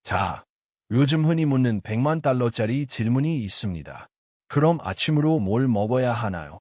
자, 요즘 흔히 묻는 100만 달러짜리 질문이 있습니다. 그럼 아침으로 뭘 먹어야 하나요?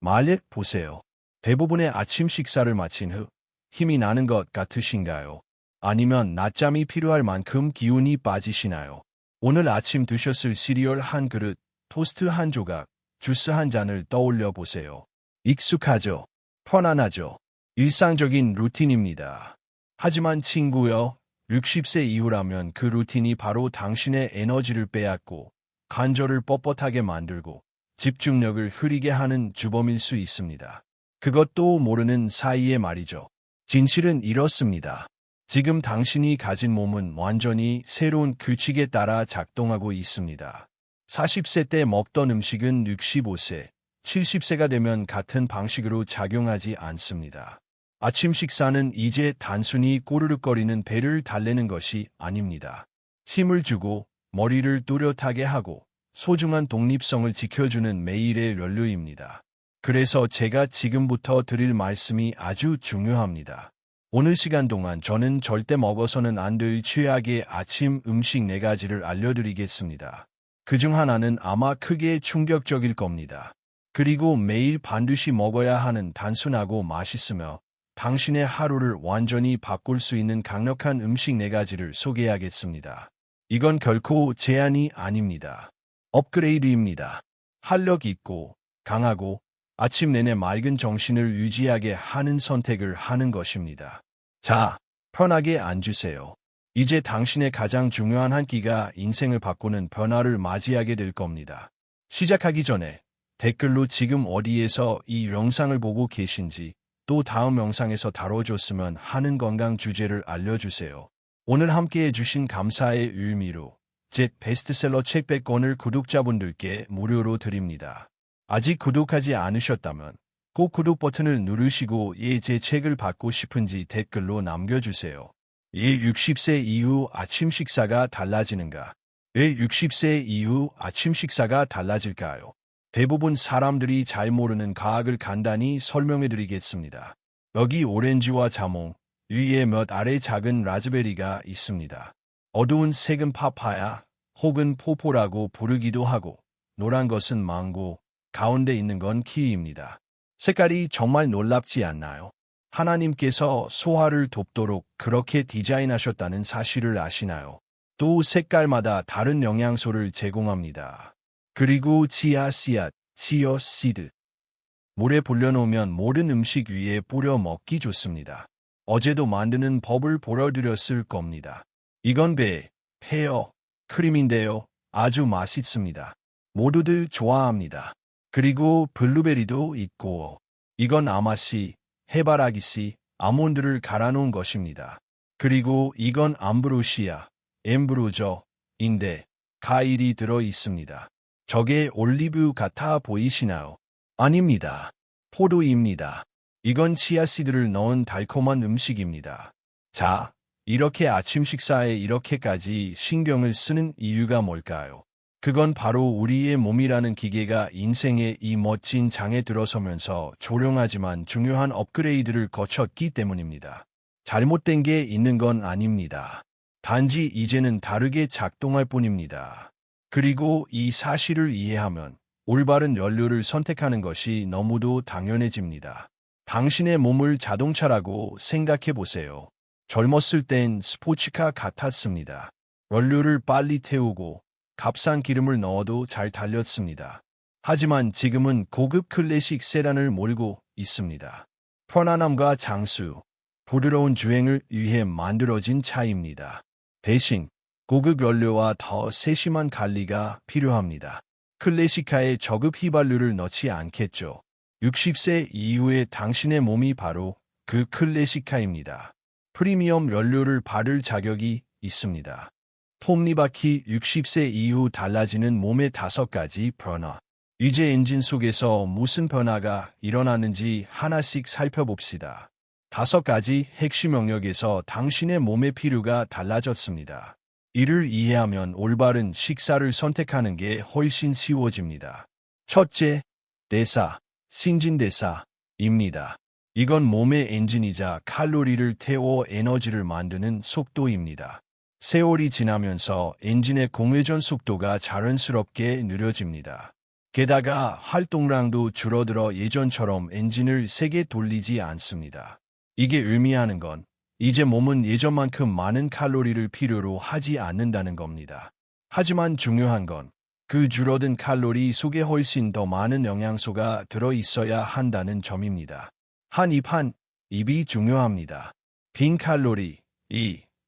만약 보세요. 대부분의 아침 식사를 마친 후 힘이 나는 것 같으신가요? 아니면 낮잠이 필요할 만큼 기운이 빠지시나요? 오늘 아침 드셨을 시리얼 한 그릇, 토스트 한 조각, 주스 한 잔을 떠올려 보세요. 익숙하죠? 편안하죠? 일상적인 루틴입니다. 하지만 친구여, 60세 이후라면 그 루틴이 바로 당신의 에너지를 빼앗고 관절을 뻣뻣하게 만들고 집중력을 흐리게 하는 주범일 수 있습니다. 그것도 모르는 사이에 말이죠. 진실은 이렇습니다. 지금 당신이 가진 몸은 완전히 새로운 규칙에 따라 작동하고 있습니다. 40세 때 먹던 음식은 65세, 70세가 되면 같은 방식으로 작용하지 않습니다. 아침 식사는 이제 단순히 꼬르륵거리는 배를 달래는 것이 아닙니다. 힘을 주고 머리를 또렷하게 하고 소중한 독립성을 지켜주는 매일의 연료입니다. 그래서 제가 지금부터 드릴 말씀이 아주 중요합니다. 오늘 시간 동안 저는 절대 먹어서는 안 될 최악의 아침 음식 4가지를 알려드리겠습니다. 그중 하나는 아마 크게 충격적일 겁니다. 그리고 매일 반드시 먹어야 하는 단순하고 맛있으며 당신의 하루를 완전히 바꿀 수 있는 강력한 음식 4가지를 소개하겠습니다. 이건 결코 제한이 아닙니다. 업그레이드입니다. 활력 있고 강하고 아침 내내 맑은 정신을 유지하게 하는 선택을 하는 것입니다. 자, 편하게 앉으세요. 이제 당신의 가장 중요한 한 끼가 인생을 바꾸는 변화를 맞이하게 될 겁니다. 시작하기 전에 댓글로 지금 어디에서 이 영상을 보고 계신지 또 다음 영상에서 다뤄줬으면 하는 건강 주제를 알려주세요. 오늘 함께 해주신 감사의 의미로 제 베스트셀러 책 100권을 구독자분들께 무료로 드립니다. 아직 구독하지 않으셨다면 꼭 구독 버튼을 누르시고 제 책을 받고 싶은지 댓글로 남겨주세요. 60세 이후 아침 식사가 달라지는가? 60세 이후 아침 식사가 달라질까요? 대부분 사람들이 잘 모르는 과학을 간단히 설명해 드리겠습니다. 여기 오렌지와 자몽, 위에 몇 알의 작은 라즈베리가 있습니다. 어두운 색은 파파야 혹은 포포라고 부르기도 하고 노란 것은 망고, 가운데 있는 건 키위입니다. 색깔이 정말 놀랍지 않나요? 하나님께서 소화를 돕도록 그렇게 디자인하셨다는 사실을 아시나요? 또 색깔마다 다른 영양소를 제공합니다. 그리고 치아 씨앗, 치어 씨드. 물에 불려놓으면 모든 음식 위에 뿌려 먹기 좋습니다. 어제도 만드는 법을 보여드렸을 겁니다. 이건 페어, 크림인데요. 아주 맛있습니다. 모두들 좋아합니다. 그리고 블루베리도 있고, 이건 아마씨, 해바라기씨, 아몬드를 갈아놓은 것입니다. 그리고 이건 암브로시아, 엠브로저인데 과일이 들어 있습니다. 저게 올리브 같아 보이시나요? 아닙니다. 포도입니다. 이건 치아씨드를 넣은 달콤한 음식입니다. 자, 이렇게 아침 식사에 이렇게까지 신경을 쓰는 이유가 뭘까요? 그건 바로 우리의 몸이라는 기계가 인생의 이 멋진 장에 들어서면서 조용하지만 중요한 업그레이드를 거쳤기 때문입니다. 잘못된 게 있는 건 아닙니다. 단지 이제는 다르게 작동할 뿐입니다. 그리고 이 사실을 이해하면 올바른 연료를 선택하는 것이 너무도 당연해집니다. 당신의 몸을 자동차라고 생각해 보세요. 젊었을 땐 스포츠카 같았습니다. 연료를 빨리 태우고 값싼 기름을 넣어도 잘 달렸습니다. 하지만 지금은 고급 클래식 세단을 몰고 있습니다. 편안함과 장수, 부드러운 주행을 위해 만들어진 차입니다. 대신 고급 연료와 더 세심한 관리가 필요합니다. 클래식카에 저급 휘발유를 넣지 않겠죠. 60세 이후에 당신의 몸이 바로 그 클래식카입니다. 프리미엄 연료를 받을 자격이 있습니다. 톱니바퀴 60세 이후 달라지는 몸의 5가지 변화. 이제 엔진 속에서 무슨 변화가 일어나는지 하나씩 살펴봅시다. 5가지 핵심 영역에서 당신의 몸의 필요가 달라졌습니다. 이를 이해하면 올바른 식사를 선택하는 게 훨씬 쉬워집니다. 첫째, 대사, 신진대사입니다. 이건 몸의 엔진이자 칼로리를 태워 에너지를 만드는 속도입니다. 세월이 지나면서 엔진의 공회전 속도가 자연스럽게 느려집니다. 게다가 활동량도 줄어들어 예전처럼 엔진을 세게 돌리지 않습니다. 이게 의미하는 건 이제 몸은 예전만큼 많은 칼로리를 필요로 하지 않는다는 겁니다. 하지만 중요한 건 그 줄어든 칼로리 속에 훨씬 더 많은 영양소가 들어있어야 한다는 점입니다. 한 입 한 입이 중요합니다. 빈 칼로리,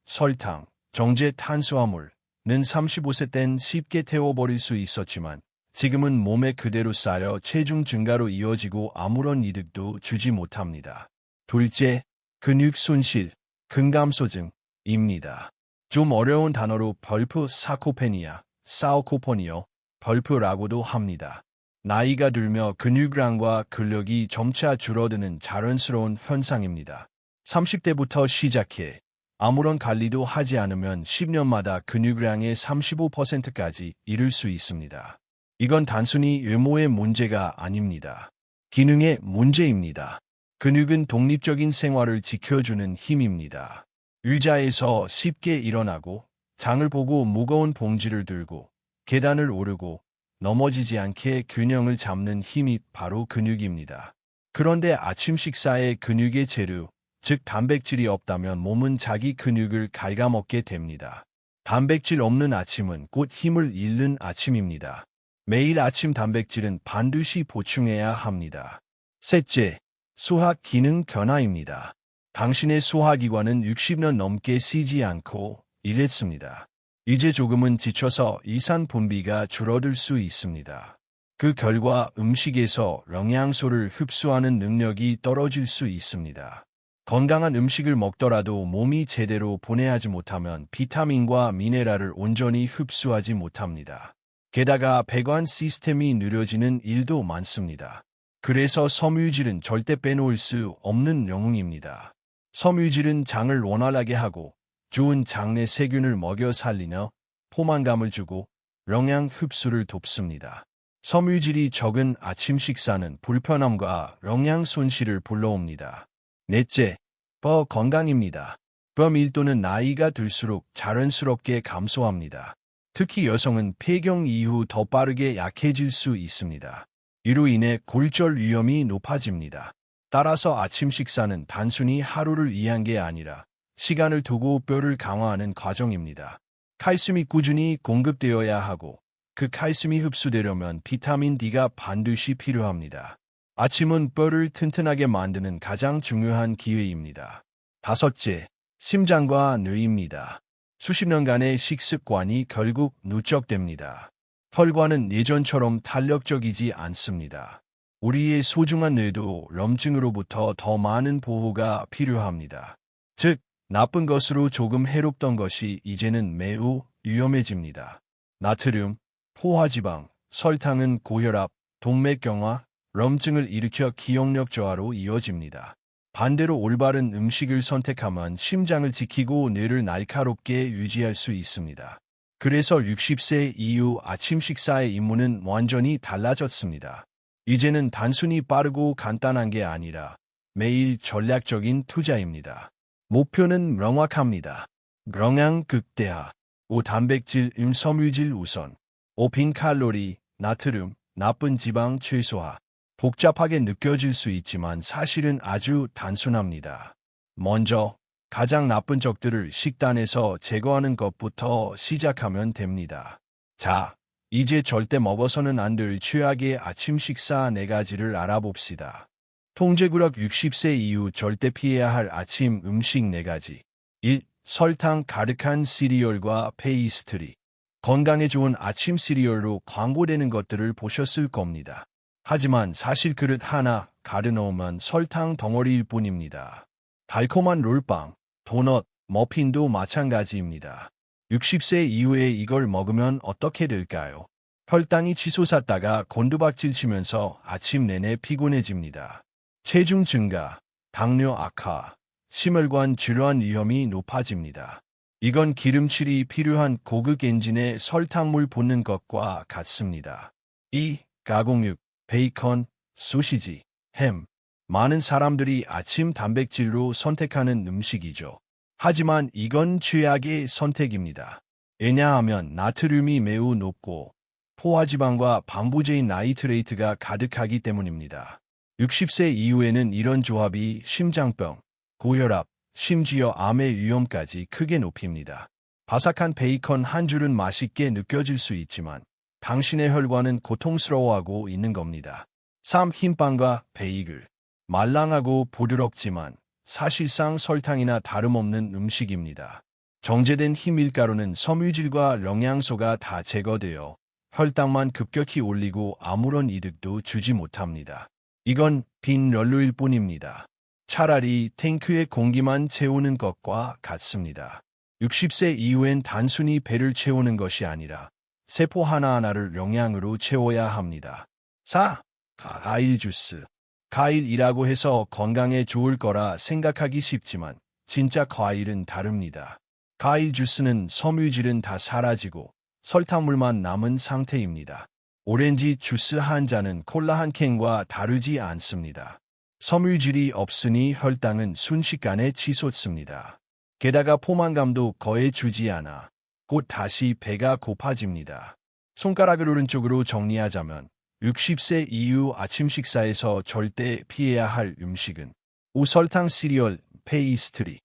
설탕, 정제 탄수화물은 35세 땐 쉽게 태워버릴 수 있었지만 지금은 몸에 그대로 쌓여 체중 증가로 이어지고 아무런 이득도 주지 못합니다. 둘째, 근육 손실, 근감소증입니다. 좀 어려운 단어로 벌프 사코페니아, 사오코포니어, 벌프라고도 합니다. 나이가 들며 근육량과 근력이 점차 줄어드는 자연스러운 현상입니다. 30대부터 시작해 아무런 관리도 하지 않으면 10년마다 근육량의 35%까지 이를 수 있습니다. 이건 단순히 외모의 문제가 아닙니다. 기능의 문제입니다. 근육은 독립적인 생활을 지켜주는 힘입니다. 의자에서 쉽게 일어나고 장을 보고 무거운 봉지를 들고 계단을 오르고 넘어지지 않게 균형을 잡는 힘이 바로 근육입니다. 그런데 아침 식사에 근육의 재료, 즉 단백질이 없다면 몸은 자기 근육을 갉아먹게 됩니다. 단백질 없는 아침은 곧 힘을 잃는 아침입니다. 매일 아침 단백질은 반드시 보충해야 합니다. 셋째, 소화 기능 변화입니다. 당신의 소화기관은 60년 넘게 쉬지 않고 일했습니다. 이제 조금은 지쳐서 이산 분비가 줄어들 수 있습니다. 그 결과 음식에서 영양소를 흡수하는 능력이 떨어질 수 있습니다. 건강한 음식을 먹더라도 몸이 제대로 분해하지 못하면 비타민과 미네랄을 온전히 흡수하지 못합니다. 게다가 배관 시스템이 느려지는 일도 많습니다. 그래서 섬유질은 절대 빼놓을 수 없는 영웅입니다. 섬유질은 장을 원활하게 하고 좋은 장내 세균을 먹여 살리며 포만감을 주고 영양 흡수를 돕습니다. 섬유질이 적은 아침 식사는 불편함과 영양 손실을 불러옵니다. 넷째, 뼈 건강입니다. 뼈 밀도는 나이가 들수록 자연스럽게 감소합니다. 특히 여성은 폐경 이후 더 빠르게 약해질 수 있습니다. 이로 인해 골절 위험이 높아집니다. 따라서 아침 식사는 단순히 하루를 위한 게 아니라 시간을 두고 뼈를 강화하는 과정입니다. 칼슘이 꾸준히 공급되어야 하고 그 칼슘이 흡수되려면 비타민 D가 반드시 필요합니다. 아침은 뼈를 튼튼하게 만드는 가장 중요한 기회입니다. 다섯째, 심장과 뇌입니다. 수십 년간의 식습관이 결국 누적됩니다. 혈관은 예전처럼 탄력적이지 않습니다. 우리의 소중한 뇌도 염증으로부터 더 많은 보호가 필요합니다. 즉, 나쁜 것으로 조금 해롭던 것이 이제는 매우 위험해집니다. 나트륨, 포화지방, 설탕은 고혈압, 동맥경화, 염증을 일으켜 기억력 저하로 이어집니다. 반대로 올바른 음식을 선택하면 심장을 지키고 뇌를 날카롭게 유지할 수 있습니다. 그래서 60세 이후 아침 식사의 임무는 완전히 달라졌습니다. 이제는 단순히 빠르고 간단한 게 아니라 매일 전략적인 투자입니다. 목표는 명확합니다. 영양 극대화, 5 단백질, 섬유질 우선, 5 빈 칼로리, 나트륨, 나쁜 지방 최소화. 복잡하게 느껴질 수 있지만 사실은 아주 단순합니다. 먼저 가장 나쁜 적들을 식단에서 제거하는 것부터 시작하면 됩니다. 자, 이제 절대 먹어서는 안 될 최악의 아침 식사 4가지를 알아봅시다. 통제구력 60세 이후 절대 피해야 할 아침 음식 4가지. 1. 설탕 가득한 시리얼과 페이스트리. 건강에 좋은 아침 시리얼로 광고되는 것들을 보셨을 겁니다. 하지만 사실 그릇 하나 가득 넣으면 설탕 덩어리일 뿐입니다. 달콤한 롤빵, 도넛, 머핀도 마찬가지입니다. 60세 이후에 이걸 먹으면 어떻게 될까요? 혈당이 치솟았다가 곤두박질 치면서 아침 내내 피곤해집니다. 체중 증가, 당뇨 악화, 심혈관 질환 위험이 높아집니다. 이건 기름칠이 필요한 고급 엔진에 설탕물 붓는 것과 같습니다. 2. 가공육, 베이컨, 소시지, 햄. 많은 사람들이 아침 단백질로 선택하는 음식이죠. 하지만 이건 최악의 선택입니다. 왜냐하면 나트륨이 매우 높고 포화지방과 방부제인 나이트레이트가 가득하기 때문입니다. 60세 이후에는 이런 조합이 심장병, 고혈압, 심지어 암의 위험까지 크게 높입니다. 바삭한 베이컨 한 줄은 맛있게 느껴질 수 있지만 당신의 혈관은 고통스러워하고 있는 겁니다. 3. 흰빵과 베이글. 말랑하고 부드럽지만 사실상 설탕이나 다름없는 음식입니다. 정제된 흰 밀가루는 섬유질과 영양소가 다 제거되어 혈당만 급격히 올리고 아무런 이득도 주지 못합니다. 이건 빈 연료일 뿐입니다. 차라리 탱크에 공기만 채우는 것과 같습니다. 60세 이후엔 단순히 배를 채우는 것이 아니라 세포 하나하나를 영양으로 채워야 합니다. 4. 과일 주스. 과일이라고 해서 건강에 좋을 거라 생각하기 쉽지만 진짜 과일은 다릅니다. 과일 주스는 섬유질은 다 사라지고 설탕물만 남은 상태입니다. 오렌지 주스 한 잔은 콜라 한 캔과 다르지 않습니다. 섬유질이 없으니 혈당은 순식간에 치솟습니다. 게다가 포만감도 거해주지 않아 곧 다시 배가 고파집니다. 손가락을 오른쪽으로 정리하자면 60세 이후 아침 식사에서 절대 피해야 할 음식은 우설탕 시리얼, 페이스트리,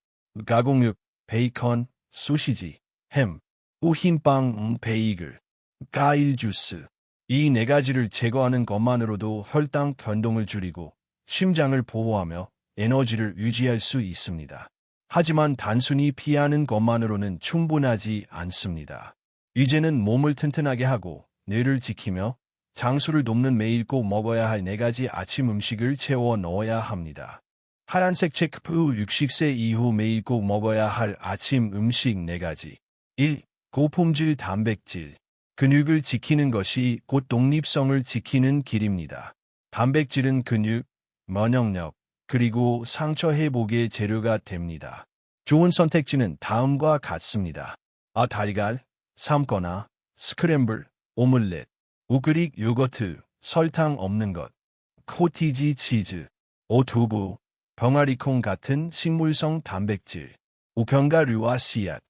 가공육, 베이컨, 소시지, 햄, 흰빵, 베이글, 과일 주스. 이 네 가지를 제거하는 것만으로도 혈당 변동을 줄이고 심장을 보호하며 에너지를 유지할 수 있습니다. 하지만 단순히 피하는 것만으로는 충분하지 않습니다. 이제는 몸을 튼튼하게 하고 뇌를 지키며 장수를 돕는 매일 꼭 먹어야 할 네 가지 아침 음식을 채워 넣어야 합니다. 하얀색 체크표 60세 이후 매일 꼭 먹어야 할 아침 음식 네 가지. 1. 고품질 단백질. 근육을 지키는 것이 곧 독립성을 지키는 길입니다. 단백질은 근육, 면역력, 그리고 상처 회복의 재료가 됩니다. 좋은 선택지는 다음과 같습니다. 달걀, 삶거나, 스크램블, 오믈렛, 우그릭 요거트, 설탕 없는 것, 코티지 치즈, 오두부, 병아리콩 같은 식물성 단백질, 우견과류와 씨앗.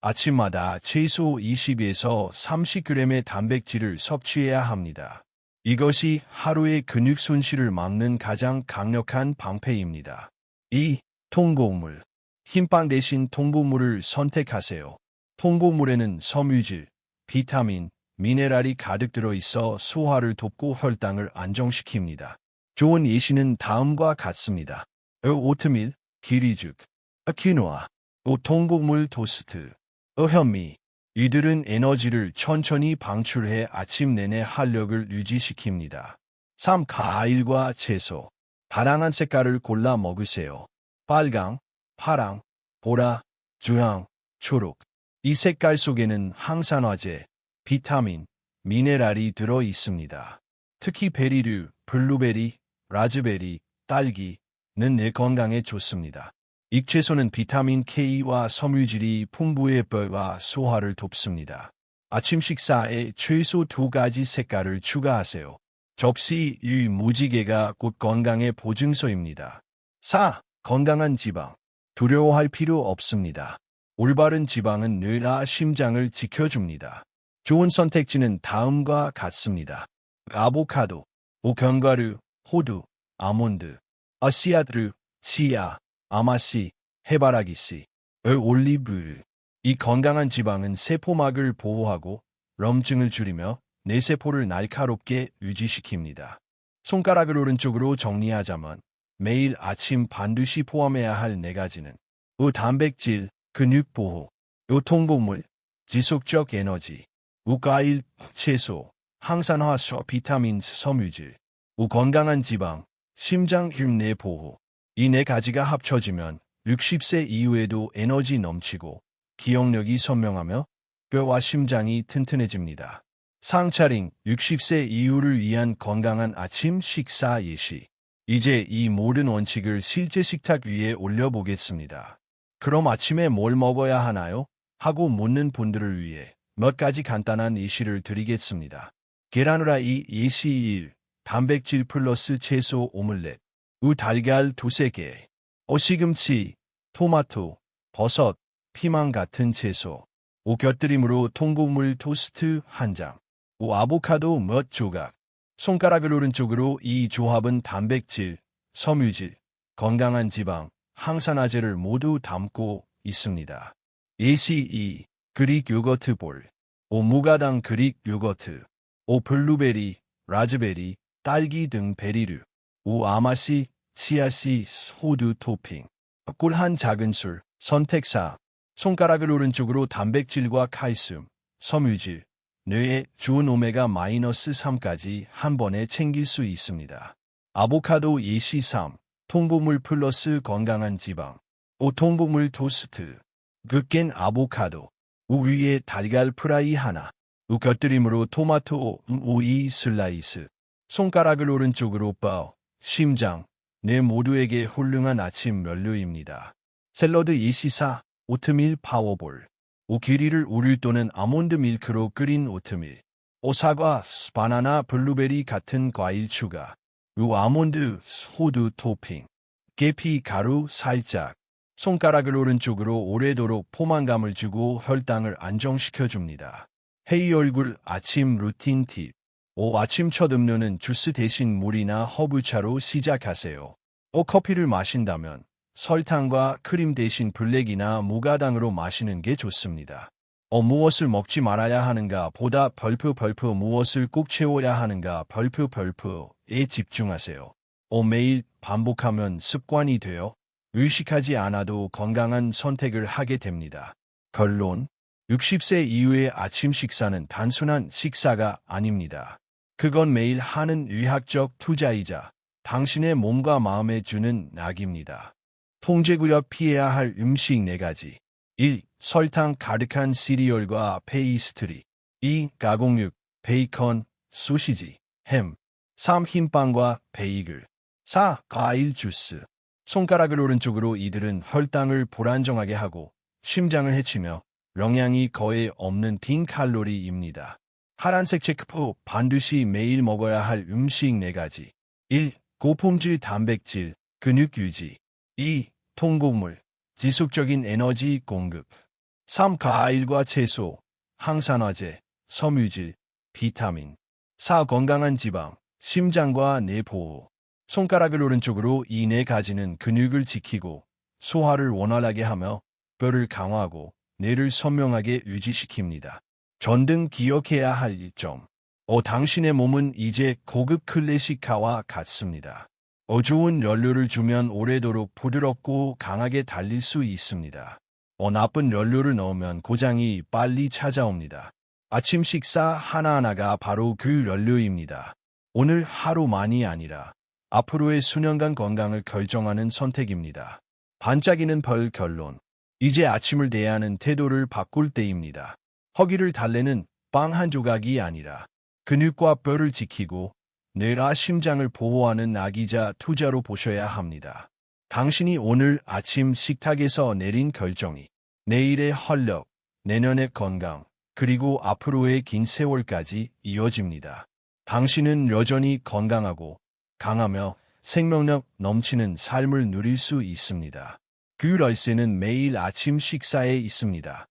아침마다 최소 20에서 30g의 단백질을 섭취해야 합니다. 이것이 하루의 근육 손실을 막는 가장 강력한 방패입니다. 2. 통곡물. 흰빵 대신 통곡물을 선택하세요. 통곡물에는 섬유질, 비타민, 미네랄이 가득 들어있어 소화를 돕고 혈당을 안정시킵니다. 좋은 예시는 다음과 같습니다. 오트밀, 기리죽, 퀴노아, 통곡물 토스트, 현미. 이들은 에너지를 천천히 방출해 아침 내내 활력을 유지시킵니다. 3. 과일과 채소. 다양한 색깔을 골라 먹으세요. 빨강, 파랑, 보라, 주황, 초록. 이 색깔 속에는 항산화제, 비타민, 미네랄이 들어 있습니다. 특히 베리류, 블루베리, 라즈베리, 딸기는 내 건강에 좋습니다. 잎채소는 비타민 K와 섬유질이 풍부해 뼈와 소화를 돕습니다. 아침 식사에 최소 2가지 색깔을 추가하세요. 접시 위 무지개가 곧 건강의 보증서입니다. 4. 건강한 지방. 두려워할 필요 없습니다. 올바른 지방은 뇌와 심장을 지켜줍니다. 좋은 선택지는 다음과 같습니다. 아보카도, 견과류, 호두, 아몬드, 씨앗류, 치아, 아마씨, 해바라기씨, 올리브유. 이 건강한 지방은 세포막을 보호하고 염증을 줄이며 뇌세포를 날카롭게 유지시킵니다. 손가락을 오른쪽으로 정리하자면 매일 아침 반드시 포함해야 할 네 가지는 단백질, 근육 보호, 통곡물, 지속적 에너지, 과일, 채소, 항산화소, 비타민, 섬유질, 건강한 지방, 심장 흉내 보호. 이 네 가지가 합쳐지면 60세 이후에도 에너지 넘치고 기억력이 선명하며 뼈와 심장이 튼튼해집니다. 상차림 60세 이후를 위한 건강한 아침 식사 예시. 이제 이 모든 원칙을 실제 식탁 위에 올려보겠습니다. 그럼 아침에 뭘 먹어야 하나요? 하고 묻는 분들을 위해 몇 가지 간단한 예시를 드리겠습니다. 계란 후라이 예시 1. 단백질 플러스 채소 오믈렛. 달걀 2-3개. 시금치, 토마토, 버섯, 피망 같은 채소. 5. 곁들임으로 통곡물 토스트 1장. 5. 아보카도 몇 조각. 손가락을 오른쪽으로 이 조합은 단백질, 섬유질, 건강한 지방, 항산화제를 모두 담고 있습니다. 예시 2. 그릭 요거트 볼. 5. 무가당 그릭 요거트. 5. 블루베리, 라즈베리, 딸기 등 베리류. 5. 아마씨, 치아씨, 호두 토핑. 꿀 한 작은술. 선택 4. 손가락을 오른쪽으로 단백질과 칼슘, 섬유질, 뇌에 좋은 오메가-3까지 한 번에 챙길 수 있습니다. 아보카도 예시 3. 통곡물 플러스 건강한 지방. 5. 통곡물 토스트. 으깬 아보카도. 5. 위에 달걀 프라이 하나. 5. 곁들임으로 토마토, 오이 슬라이스. 손가락을 오른쪽으로 뼈, 심장, 뇌 모두에게 훌륭한 아침 면류입니다. 샐러드 예시 4. 오트밀 파워볼. 5. 기리를 우유 또는 아몬드 밀크로 끓인 오트밀. 5. 사과, 바나나, 블루베리 같은 과일 추가. 6. 아몬드, 호두 토핑. 계피 가루 살짝. 손가락을 오른쪽으로 오래도록 포만감을 주고 혈당을 안정시켜줍니다. 헤이 얼굴 아침 루틴 팁. 5. 아침 첫 음료는 주스 대신 물이나 허브차로 시작하세요. 5. 커피를 마신다면 설탕과 크림 대신 블랙이나 무가당으로 마시는 게 좋습니다. 무엇을 먹지 말아야 하는가 보다 별표 무엇을 꼭 채워야 하는가 별표에 집중하세요. 매일 반복하면 습관이 되어 의식하지 않아도 건강한 선택을 하게 됩니다. 결론. 60세 이후의 아침 식사는 단순한 식사가 아닙니다. 그건 매일 하는 의학적 투자이자 당신의 몸과 마음에 주는 낙입니다. 통제구역 피해야 할 음식 4가지. 1. 설탕 가득한 시리얼과 페이스트리. 2. 가공육, 베이컨, 소시지, 햄. 3. 흰빵과 베이글. 4. 과일 주스. 손가락을 오른쪽으로 이들은 혈당을 불안정하게 하고 심장을 해치며 영양이 거의 없는 빈 칼로리입니다. 파란색 체크표 반드시 매일 먹어야 할 음식 4가지. 1. 고품질 단백질, 근육 유지. 2. 통곡물, 지속적인 에너지 공급. 3. 과일과 채소, 항산화제, 섬유질, 비타민. 4. 건강한 지방, 심장과 뇌 보호. 손가락을 오른쪽으로 이 4가지는 근육을 지키고 소화를 원활하게 하며 뼈를 강화하고 뇌를 선명하게 유지시킵니다. 전등 기억해야 할 1점. 당신의 몸은 이제 고급 클래식카와 같습니다. 좋은 연료를 주면 오래도록 부드럽고 강하게 달릴 수 있습니다. 나쁜 연료를 넣으면 고장이 빨리 찾아옵니다. 아침 식사 하나하나가 바로 그 연료입니다. 오늘 하루만이 아니라 앞으로의 수년간 건강을 결정하는 선택입니다. 반짝이는 별 결론. 이제 아침을 대하는 태도를 바꿀 때입니다. 허기를 달래는 빵 한 조각이 아니라 근육과 뼈를 지키고 뇌와 심장을 보호하는 낙이자 투자로 보셔야 합니다. 당신이 오늘 아침 식탁에서 내린 결정이 내일의 활력, 내년의 건강, 그리고 앞으로의 긴 세월까지 이어집니다. 당신은 여전히 건강하고 강하며 생명력 넘치는 삶을 누릴 수 있습니다. 그 열쇠는 매일 아침 식사에 있습니다.